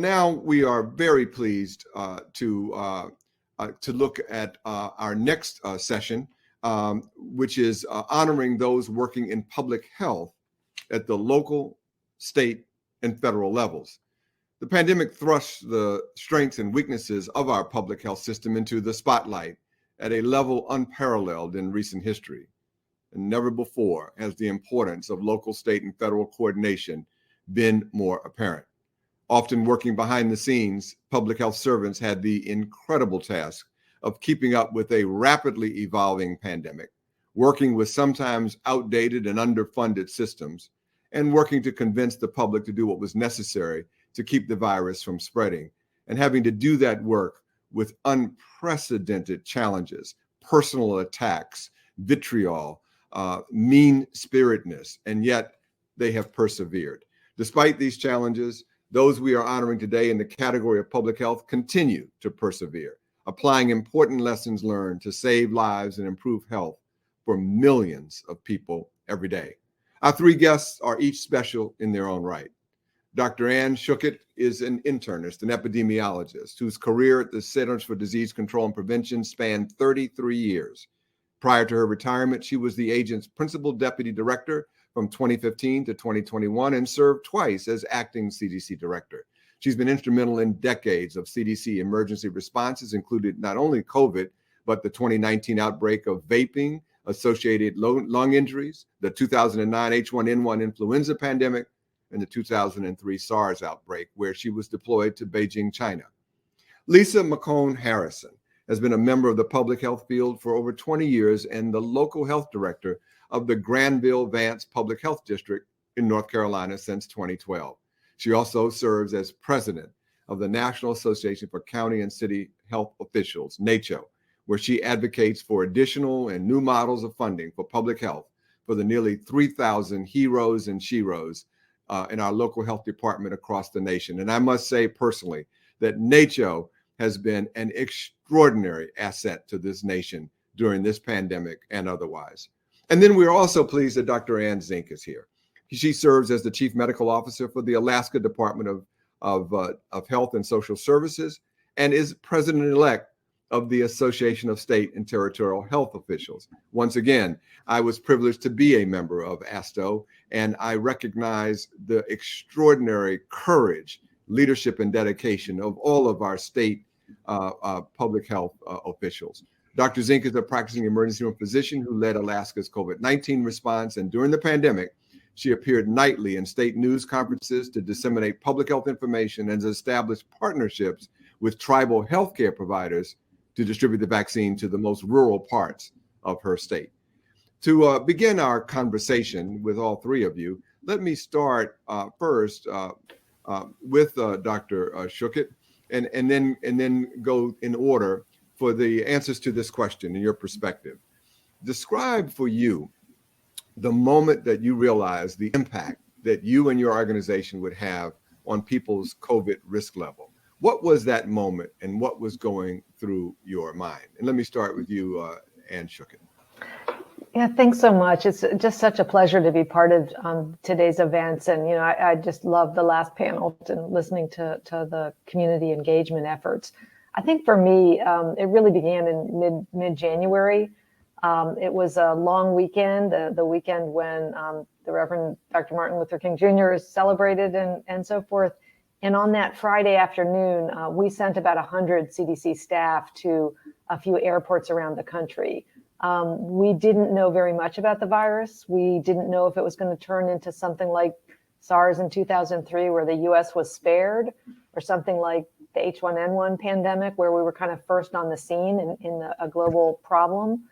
And now we are very pleased to look at our next session, which is honoring those working in public health at the local, state, and federal levels. The pandemic thrust the strengths and weaknesses of our public health system into the spotlight at a level unparalleled in recent history. And never before has the importance of local, state, and federal coordination been more apparent. Often working behind the scenes, public health servants had the incredible task of keeping up with a rapidly evolving pandemic, working with sometimes outdated and underfunded systems, and working to convince the public to do what was necessary to keep the virus from spreading, and having to do that work with unprecedented challenges, personal attacks, vitriol, mean-spiritedness, and yet they have persevered. Despite these challenges, those we are honoring today in the category of public health continue to persevere, applying important lessons learned to save lives and improve health for millions of people every day. Our three guests are each special in their own right. Dr. Ann Schuchat is an internist and epidemiologist whose career at the Centers for Disease Control and Prevention spanned 33 years. Prior to her retirement, she was the agency's principal deputy director from 2015 to 2021 and served twice as acting CDC director. She's been instrumental in decades of CDC emergency responses, including not only COVID, but the 2019 outbreak of vaping, associated lung injuries, the 2009 H1N1 influenza pandemic, and the 2003 SARS outbreak, where she was deployed to Beijing, China. Lisa McCone Harrison has been a member of the public health field for over 20 years and the local health director of the Granville-Vance Public Health District in North Carolina since 2012. She also serves as president of the National Association for County and City Health Officials, NACCHO, where she advocates for additional and new models of funding for public health for the nearly 3,000 heroes and sheroes in our local health department across the nation. And I must say personally that NACCHO has been an extraordinary asset to this nation during this pandemic and otherwise. And then we're also pleased that Dr. Ann Zink is here. She serves as the Chief Medical Officer for the Alaska Department of Health and Social Services and is President-elect of the Association of State and Territorial Health Officials. Once again, I was privileged to be a member of ASTO, and I recognize the extraordinary courage, leadership, and dedication of all of our state public health officials. Dr. Zink is a practicing emergency room physician who led Alaska's COVID-19 response, and during the pandemic, she appeared nightly in state news conferences to disseminate public health information and established partnerships with tribal healthcare providers to distribute the vaccine to the most rural parts of her state. To begin our conversation with all three of you, let me start first with Dr. Schuchat, and then go in order for the answers to this question in your perspective. Describe for you the moment that you realized the impact that you and your organization would have on people's COVID risk level. What was that moment and what was going through your mind? And let me start with you, Ann Schuchat. Yeah, thanks so much. It's just such a pleasure to be part of today's events. And, you know, I just love the last panel and listening to the community engagement efforts. I think for me, it really began in mid-January. It was a long weekend, the weekend when the Reverend Dr. Martin Luther King Jr. is celebrated and so forth. And on that Friday afternoon, we sent about 100 CDC staff to a few airports around the country. We didn't know very much about the virus. We didn't know if it was going to turn into something like SARS in 2003, where the US was spared, or something like the H1N1 pandemic, where we were kind of first on the scene in a global problem.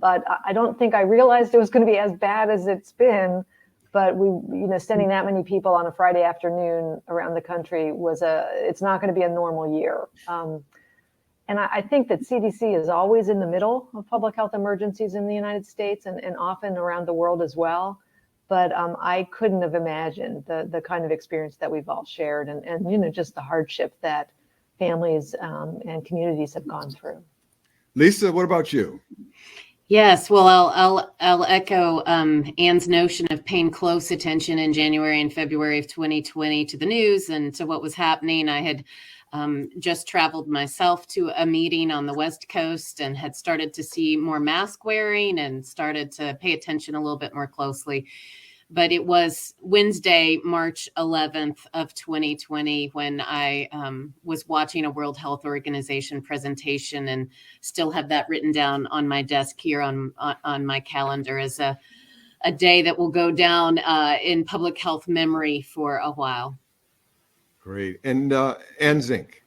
But I don't think I realized it was going to be as bad as it's been. But sending that many people on a Friday afternoon around the country it's not going to be a normal year. And I think that CDC is always in the middle of public health emergencies in the United States and often around the world as well. But I couldn't have imagined the kind of experience that we've all shared and just the hardship that families and communities have gone through. Lisa, what about you? Yes, well, I'll echo Anne's notion of paying close attention in January and February of 2020 to the news and to what was happening. I had just traveled myself to a meeting on the West Coast and had started to see more mask wearing and started to pay attention a little bit more closely. But it was Wednesday, March 11th of 2020, when I was watching a World Health Organization presentation, and still have that written down on my desk here on my calendar as a day that will go down in public health memory for a while. Great. And Zink.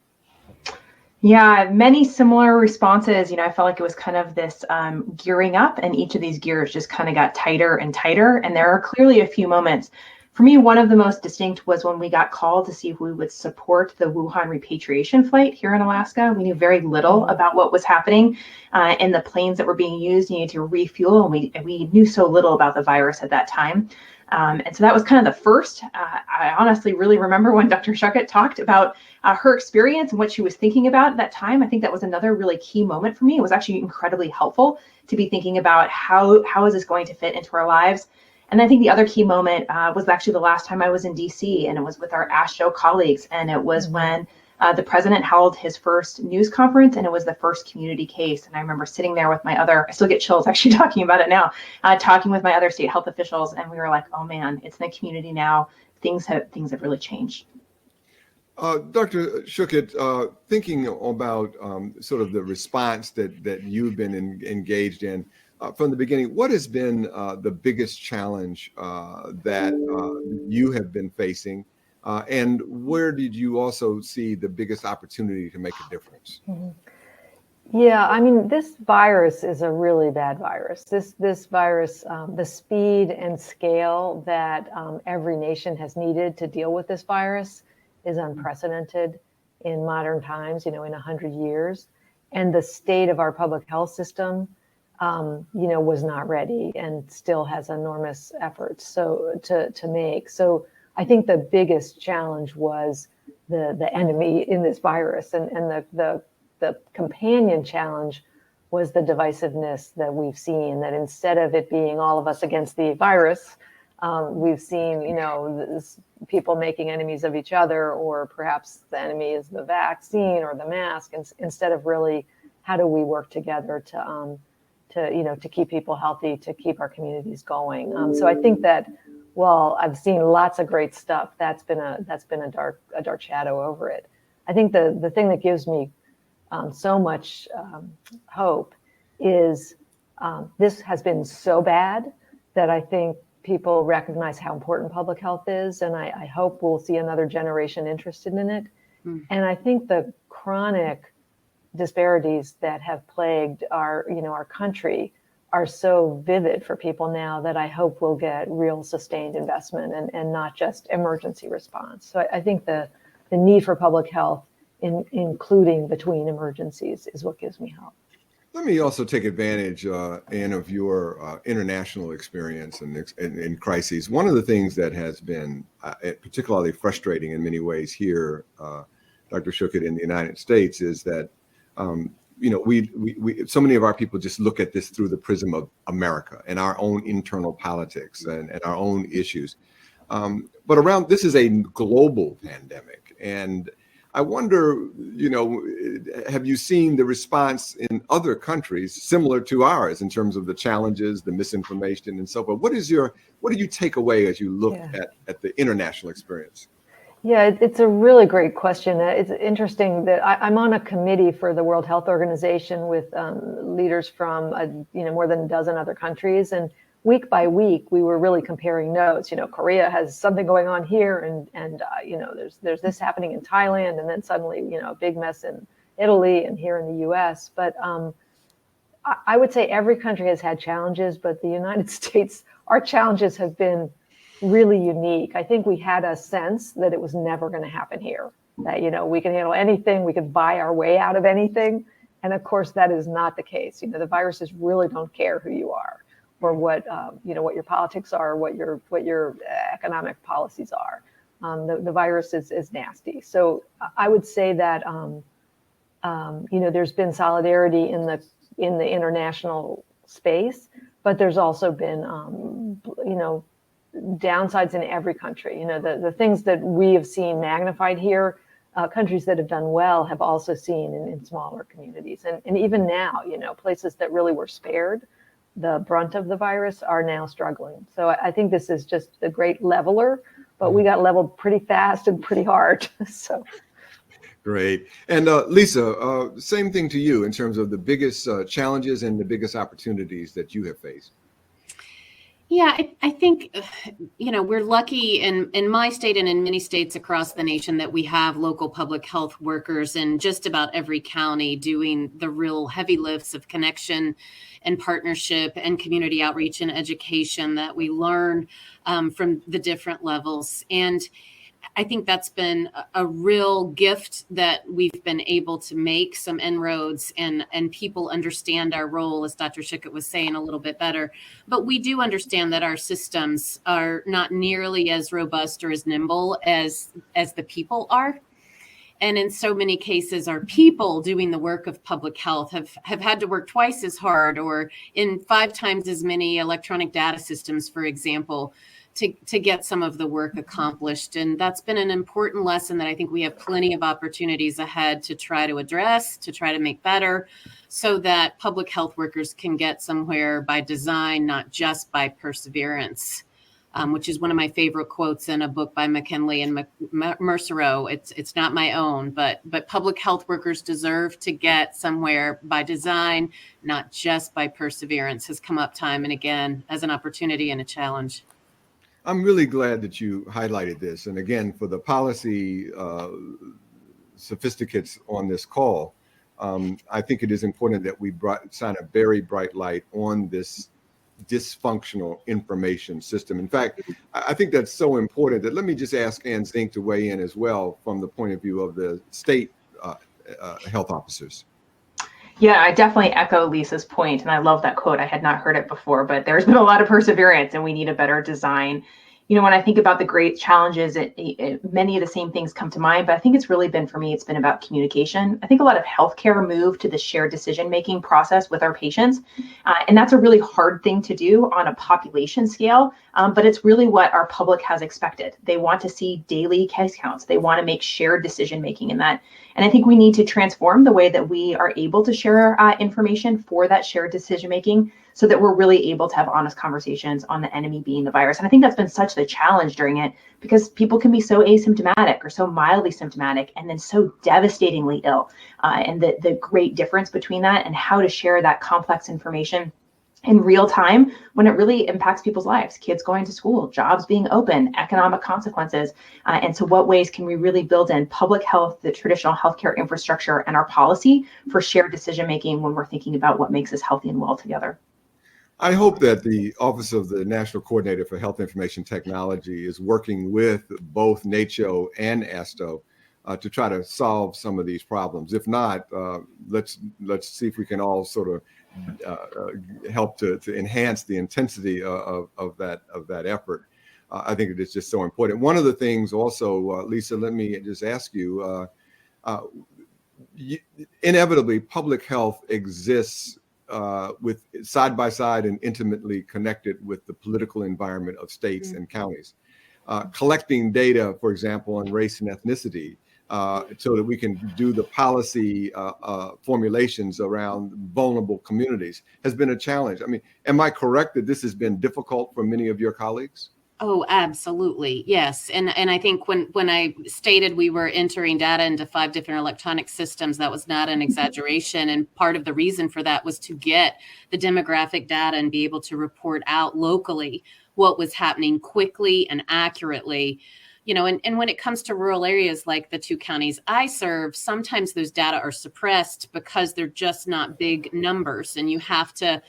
Yeah, many similar responses. I felt like it was kind of this gearing up, and each of these gears just kind of got tighter and tighter. And there are clearly a few moments. For me, one of the most distinct was when we got called to see if we would support the Wuhan repatriation flight here in Alaska. We knew very little about what was happening in the planes that were being used. You needed to refuel, and we knew so little about the virus at that time. And so that was kind of the first. I honestly really remember when Dr. Shuckett talked about her experience and what she was thinking about at that time. I think that was another really key moment for me. It was actually incredibly helpful to be thinking about how is this going to fit into our lives. And I think the other key moment was actually the last time I was in DC, and it was with our ASHO colleagues. And it was when the president held his first news conference, and it was the first community case. And I remember sitting there with my other, I still get chills actually talking about it now, talking with my other state health officials. And we were like, oh man, it's in the community now. Things have really changed. Dr. Shuckett, thinking about sort of the response that you've been engaged in from the beginning, what has been the biggest challenge that you have been facing? And where did you also see the biggest opportunity to make a difference? Yeah, I mean, this virus is a really bad virus. This virus, the speed and scale that every nation has needed to deal with this virus is unprecedented in modern times, in 100 years. And the state of our public health system, was not ready and still has enormous efforts to make. So I think the biggest challenge was the enemy in this virus, and the companion challenge was the divisiveness that we've seen, that instead of it being all of us against the virus, we've seen, people making enemies of each other, or perhaps the enemy is the vaccine or the mask, instead of really, how do we work together to keep people healthy, to keep our communities going. So I think that, while I've seen lots of great stuff, that's been a dark shadow over it. I think the thing that gives me so much hope is this has been so bad that I think people recognize how important public health is, and I hope we'll see another generation interested in it. And I think the chronic disparities that have plagued our country are so vivid for people now that I hope we'll get real sustained investment and not just emergency response. So I think the need for public health, including between emergencies, is what gives me hope. Let me also take advantage, Anne, of your international experience in crises. One of the things that has been particularly frustrating in many ways here, Dr. Shuckett, in the United States, is that we so many of our people just look at this through the prism of America and our own internal politics and our own issues. But this is a global pandemic, and I wonder, have you seen the response in other countries similar to ours in terms of the challenges, the misinformation, and so forth? What do you take away as you look at the international experience? Yeah, it's a really great question. It's interesting that I'm on a committee for the World Health Organization with leaders from more than a dozen other countries, and week by week we were really comparing notes. Korea has something going on here, and there's this happening in Thailand, and then suddenly a big mess in Italy and here in the U.S. But I would say every country has had challenges, but the United States, our challenges have been really unique. I think we had a sense that it was never going to happen here, that we can handle anything, we could buy our way out of anything, and of course that is not the case. The viruses really don't care who you are, or what your politics are, what your economic policies are. The virus is nasty. So I would say that there's been solidarity in the international space, but there's also been, downsides in every country. The things that we have seen magnified here, countries that have done well have also seen in smaller communities. And even now, places that really were spared the brunt of the virus are now struggling. So I think this is just a great leveler, but we got leveled pretty fast and pretty hard. So. Great. And Lisa, same thing to you in terms of the biggest challenges and the biggest opportunities that you have faced. Yeah, I think, we're lucky in my state and in many states across the nation that we have local public health workers in just about every county doing the real heavy lifts of connection and partnership and community outreach and education that we learn from the different levels. And I think that's been a real gift that we've been able to make some inroads and people understand our role, as Dr. Schickett was saying, a little bit better. But we do understand that our systems are not nearly as robust or as nimble as the people are. And in so many cases, our people doing the work of public health have had to work twice as hard or in 5 times as many electronic data systems, for example, to get some of the work accomplished. And that's been an important lesson that I think we have plenty of opportunities ahead to try to address, to try to make better, so that public health workers can get somewhere by design, not just by perseverance. Which is one of my favorite quotes in a book by McKinley and Mercereau. It's not my own, but public health workers deserve to get somewhere by design, not just by perseverance, has come up time and again as an opportunity and a challenge. I'm really glad that you highlighted this. And again, for the policy sophisticates on this call, I think it is important that we shine a very bright light on this dysfunctional information system. In fact, I think that's so important that let me just ask Ann Zink to weigh in as well from the point of view of the state health officers. Yeah, I definitely echo Lisa's point, and I love that quote. I had not heard it before, but there's been a lot of perseverance, and we need a better design. When I think about the great challenges, many of the same things come to mind, but I think it's really been, for me, it's been about communication. I think a lot of healthcare moved to the shared decision-making process with our patients, and that's a really hard thing to do on a population scale, but it's really what our public has expected. They want to see daily case counts. They want to make shared decision-making in that. And I think we need to transform the way that we are able to share information for that shared decision-making so that we're really able to have honest conversations on the enemy being the virus. And I think that's been such the challenge during it, because people can be so asymptomatic or so mildly symptomatic and then so devastatingly ill. And the great difference between that and how to share that complex information in real time when it really impacts people's lives, kids going to school, jobs being open, economic consequences. And so what ways can we really build in public health, the traditional healthcare infrastructure, and our policy for shared decision-making when we're thinking about what makes us healthy and well together? I hope that the Office of the National Coordinator for Health Information Technology is working with both NACCHO and ASTO to try to solve some of these problems. If not, let's see if we can all sort of help to enhance the intensity of that effort. I think it is just so important. One of the things also, Lisa, let me just ask you, inevitably public health exists with side by side and intimately connected with the political environment of states and counties. Collecting data, for example, on race and ethnicity, so that we can do the policy formulations around vulnerable communities has been a challenge. I mean, am I correct that this has been difficult for many of your colleagues? Oh, absolutely. Yes. And I think when I stated we were entering data into 5 different electronic systems, that was not an exaggeration. And part of the reason for that was to get the demographic data and be able to report out locally what was happening quickly and accurately. And when it comes to rural areas like the 2 counties I serve, sometimes those data are suppressed because they're just not big numbers, and you have to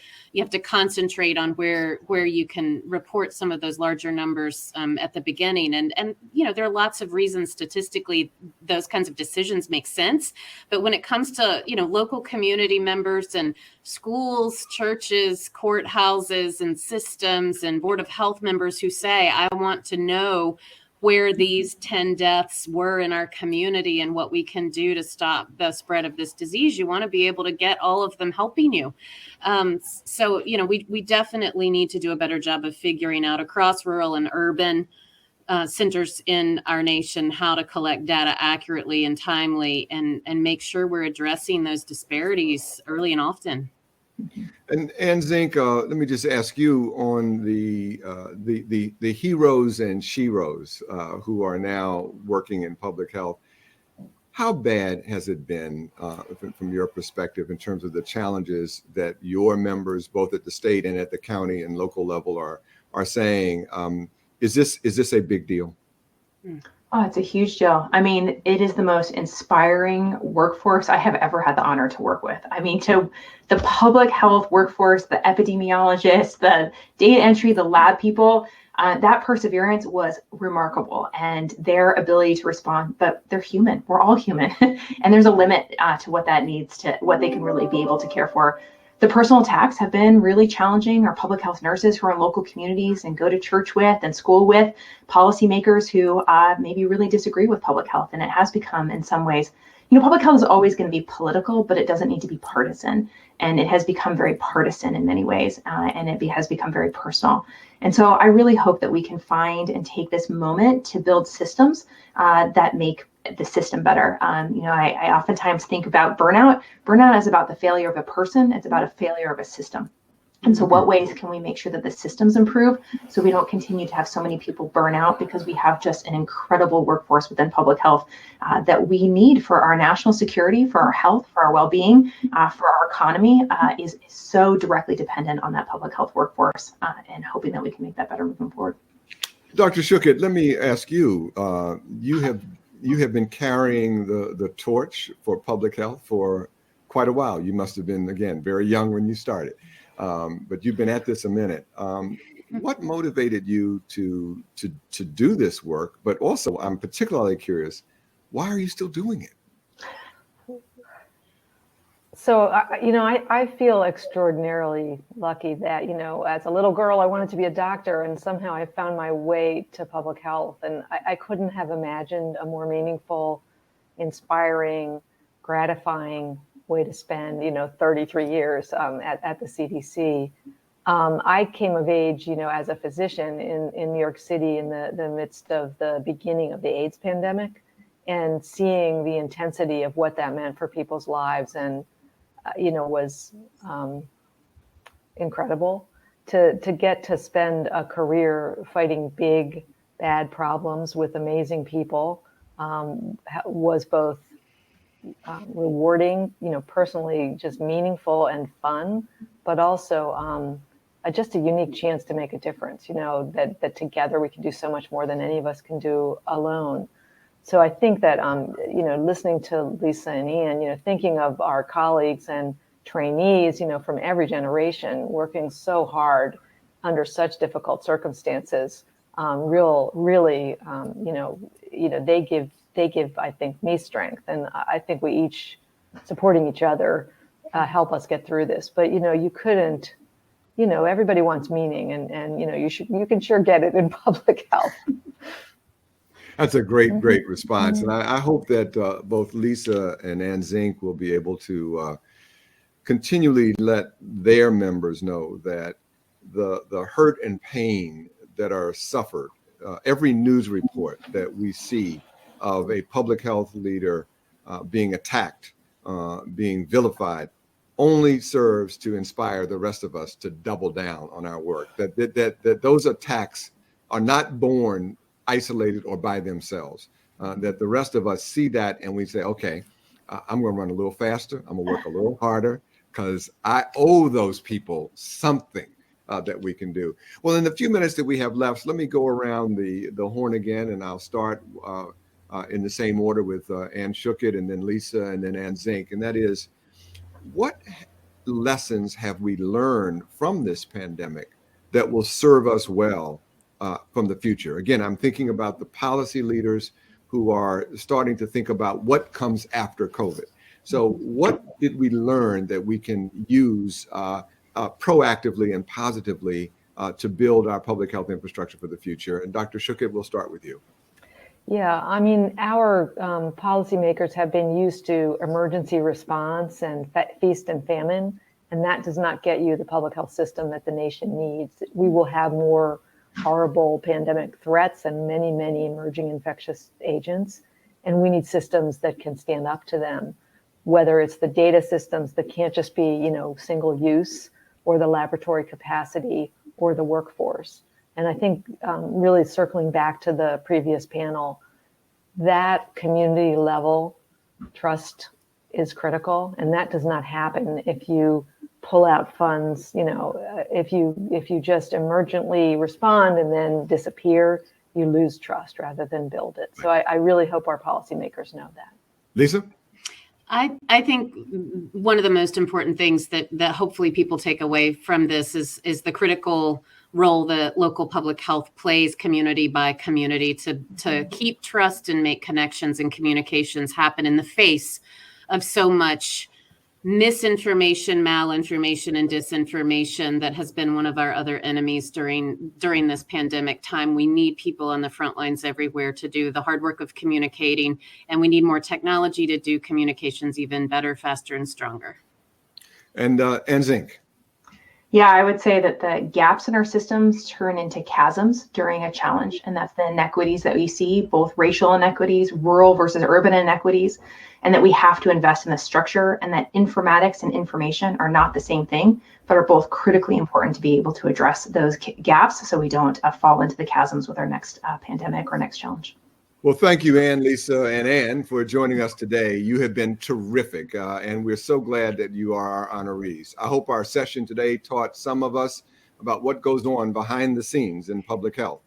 concentrate on where you can report some of those larger numbers at the beginning. And there are lots of reasons statistically those kinds of decisions make sense, but when it comes to local community members and schools, churches, courthouses, and systems, and Board of Health members who say, I want to know where these 10 deaths were in our community and what we can do to stop the spread of this disease, you want to be able to get all of them helping you. So, we definitely need to do a better job of figuring out across rural and urban centers in our nation how to collect data accurately and timely and make sure we're addressing those disparities early and often. And Zink, let me just ask you on the heroes and sheroes who are now working in public health. How bad has it been from your perspective in terms of the challenges that your members, both at the state and at the county and local level, are saying? Is this a big deal? Oh, it's a huge deal. I mean, it is the most inspiring workforce I have ever had the honor to work with. I mean, to the public health workforce, the epidemiologists, the data entry, the lab people, that perseverance was remarkable, and their ability to respond. But they're human. We're all human, and there's a limit to what they can really be able to care for. The personal attacks have been really challenging. Our public health nurses who are in local communities and go to church with and school with policymakers who maybe really disagree with public health. And it has become, in some ways, public health is always going to be political, but it doesn't need to be partisan. And it has become very partisan in many ways, and it has become very personal. And so I really hope that we can find and take this moment to build systems that make the system better. I oftentimes think about burnout. Burnout is about the failure of a person. It's about a failure of a system. And so what ways can we make sure that the systems improve so we don't continue to have so many people burn out, because we have just an incredible workforce within public health that we need for our national security, for our health, for our well-being, for our economy is so directly dependent on that public health workforce, and hoping that we can make that better moving forward. Dr. Schuchat, let me ask you, you have been carrying the torch for public health for quite a while. You must have been, again, very young when you started, but you've been at this a minute. What motivated you to do this work? But also, I'm particularly curious, why are you still doing it? So, I feel extraordinarily lucky that, as a little girl, I wanted to be a doctor, and somehow I found my way to public health. And I couldn't have imagined a more meaningful, inspiring, gratifying way to spend, 33 years at the CDC. I came of age, as a physician in New York City in the midst of the beginning of the AIDS pandemic, and seeing the intensity of what that meant for people's lives, and was incredible to get to spend a career fighting big, bad problems with amazing people. Was both rewarding, personally just meaningful and fun, but also just a unique chance to make a difference, that together we can do so much more than any of us can do alone. So I think that, listening to Lisa and Ian, thinking of our colleagues and trainees, from every generation working so hard under such difficult circumstances, really, they give, I think, me strength. And I think we each, supporting each other, help us get through this. But, you couldn't, everybody wants meaning, and you can sure get it in public health. That's a great response. And I hope that both Lisa and Ann Zink will be able to continually let their members know that the hurt and pain that are suffered, every news report that we see of a public health leader being attacked, being vilified, only serves to inspire the rest of us to double down on our work. That those attacks are not born isolated or by themselves, that the rest of us see that and we say, okay, I'm going to run a little faster. I'm going to work a little harder because I owe those people something that we can do. Well, in the few minutes that we have left, let me go around the horn again, and I'll start in the same order with Ann Schuchat, and then Lisa, and then Ann Zink. And that is, what lessons have we learned from this pandemic that will serve us well from the future? Again, I'm thinking about the policy leaders who are starting to think about what comes after COVID. So what did we learn that we can use proactively and positively to build our public health infrastructure for the future? And Dr. Schuchat, we'll start with you. Yeah, I mean, our policymakers have been used to emergency response and feast and famine, and that does not get you the public health system that the nation needs. We will have more horrible pandemic threats and many, many emerging infectious agents, and we need systems that can stand up to them, whether it's the data systems that can't just be, single use, or the laboratory capacity, or the workforce. And I think really circling back to the previous panel, that community level trust is critical, and that does not happen if you pull out funds. If you just emergently respond and then disappear, you lose trust rather than build it. So I really hope our policymakers know that. Lisa? I think one of the most important things that hopefully people take away from this is the critical role that local public health plays community by community to keep trust and make connections and communications happen in the face of so much misinformation, malinformation, and disinformation that has been one of our other enemies during this pandemic time. We need people on the front lines everywhere to do the hard work of communicating, and we need more technology to do communications even better, faster, and stronger. And Zink. Yeah, I would say that the gaps in our systems turn into chasms during a challenge, and that's the inequities that we see, both racial inequities, rural versus urban inequities, and that we have to invest in the structure, and that informatics and information are not the same thing, but are both critically important to be able to address those gaps so we don't fall into the chasms with our next pandemic or next challenge. Well, thank you, Ann, Lisa, and Ann, for joining us today. You have been terrific, and we're so glad that you are our honorees. I hope our session today taught some of us about what goes on behind the scenes in public health.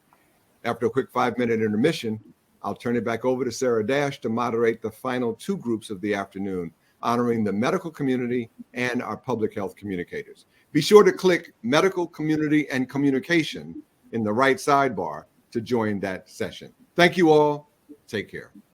After a quick 5-minute intermission, I'll turn it back over to Sarah Dash to moderate the final 2 groups of the afternoon, honoring the medical community and our public health communicators. Be sure to click Medical Community and Communication in the right sidebar to join that session. Thank you all. Take care.